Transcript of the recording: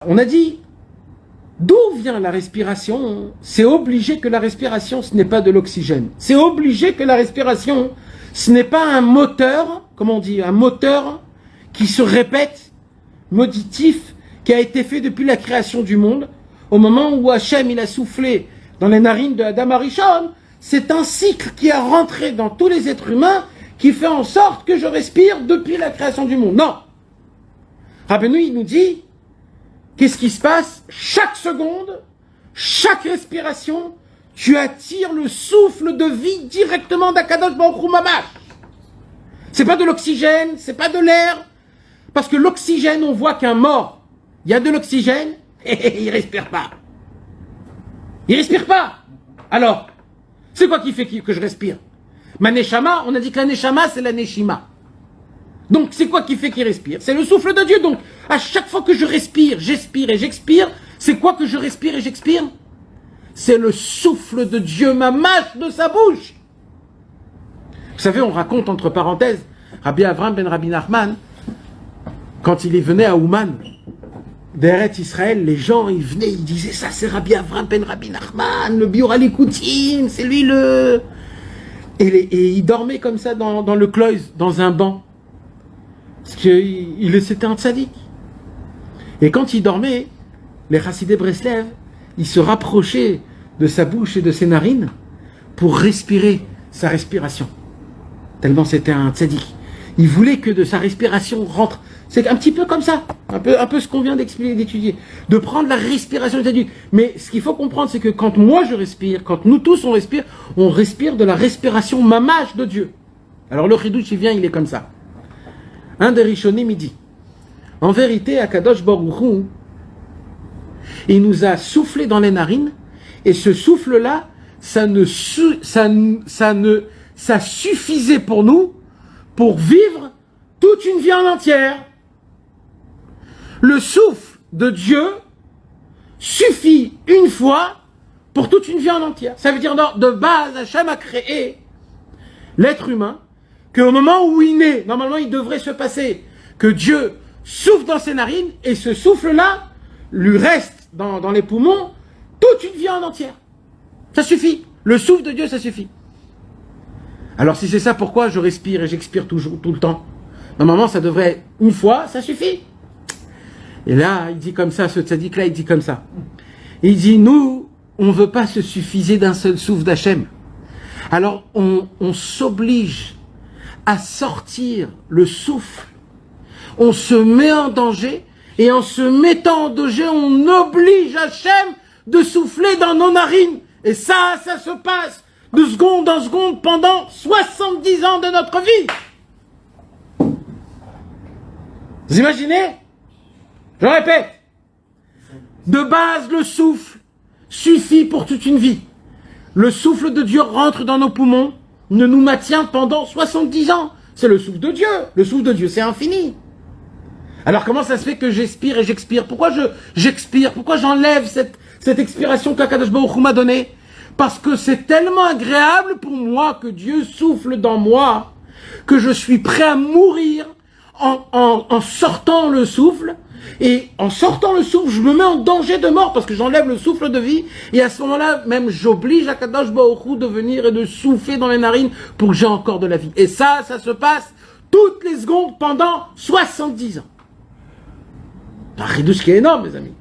On a dit, d'où vient la respiration? C'est obligé que la respiration, ce n'est pas de l'oxygène. C'est obligé que la respiration, ce n'est pas un moteur, comment on dit, un moteur qui se répète, moditif, qui a été fait depuis la création du monde. Au moment où Hachem, il a soufflé dans les narines de Adam Arishon, c'est un cycle qui a rentré dans tous les êtres humains qui fait en sorte que je respire depuis la création du monde. Non. Rabbeinu, il nous dit, qu'est-ce qui se passe? Chaque seconde, chaque respiration, tu attires le souffle de vie directement d'Akadosh Baruch Hu Mamash. C'est pas de l'oxygène, c'est pas de l'air. Parce que l'oxygène, on voit qu'un mort, il y a de l'oxygène, et il respire pas. Il respire pas. Alors, c'est quoi qui fait que je respire? Ma neshama, on a dit que la neshama, c'est la neshima. Donc, c'est quoi qui fait qu'il respire? C'est le souffle de Dieu. Donc, à chaque fois que je respire, j'expire et j'expire, c'est quoi que je respire et j'expire? C'est le souffle de Dieu, ma mâche de sa bouche. Vous savez, on raconte entre parenthèses, Rabbi Avram ben Rabbi Nachman, quand il venait à Ouman, d'Eretz Israël, les gens, ils venaient, ils disaient, ça c'est Rabbi Avram ben Rabbi Nachman, le Biur Alikoutim, c'est lui le... Et il dormait comme ça dans le cloïs, dans un banc. Parce que c'était un tzaddik. Et quand il dormait, les chassidés Breslev, ils se rapprochaient de sa bouche et de ses narines pour respirer sa respiration. Tellement c'était un tzaddik. Il voulait que de sa respiration rentre. C'est un petit peu comme ça, un peu ce qu'on vient d'étudier, de prendre la respiration du tzaddik. Mais ce qu'il faut comprendre, c'est que quand moi je respire, quand nous tous on respire de la respiration mamash de Dieu. Alors le chidouch, il vient, il est comme ça. Un des Rishonim, il dit, en vérité, Akadosh Baruch Hu, il nous a soufflé dans les narines, et ce souffle-là, ça suffisait pour nous, pour vivre toute une vie en entière. Le souffle de Dieu suffit une fois pour toute une vie en entière. Ça veut dire, de base, Hachem a créé l'être humain, qu'au moment où il naît, normalement il devrait se passer que Dieu souffle dans ses narines et ce souffle-là lui reste dans les poumons toute une vie en entière. Ça suffit. Le souffle de Dieu, ça suffit. Alors si c'est ça, pourquoi je respire et j'expire toujours, tout le temps? Normalement ça devrait être une fois, ça suffit. Et là, il dit comme ça, ce tzaddik-là, il dit comme ça. Il dit, nous, on ne veut pas se suffiser d'un seul souffle d'Hachem. Alors on s'oblige à sortir le souffle, on se met en danger, et en se mettant en danger, on oblige Hachem de souffler dans nos narines. Et ça se passe de seconde en seconde pendant 70 ans de notre vie. Vous imaginez? Je répète, de base, le souffle suffit pour toute une vie. Le souffle de Dieu rentre dans nos poumons, ne nous maintient pendant 70 ans. C'est le souffle de Dieu. Le souffle de Dieu, c'est infini. Alors comment ça se fait que j'expire et j'expire? Pourquoi j'expire? Pourquoi j'enlève cette expiration qu'Akadosh Baruch Hu m'a donnée? Parce que c'est tellement agréable pour moi que Dieu souffle dans moi, que je suis prêt à mourir en sortant le souffle. Et en sortant le souffle, je me mets en danger de mort parce que j'enlève le souffle de vie. Et à ce moment-là, même j'oblige Akadosh Baruch Hu de venir et de souffler dans les narines pour que j'ai encore de la vie. Et ça se passe toutes les secondes pendant 70 ans. Un chidouche qui est énorme, mes amis.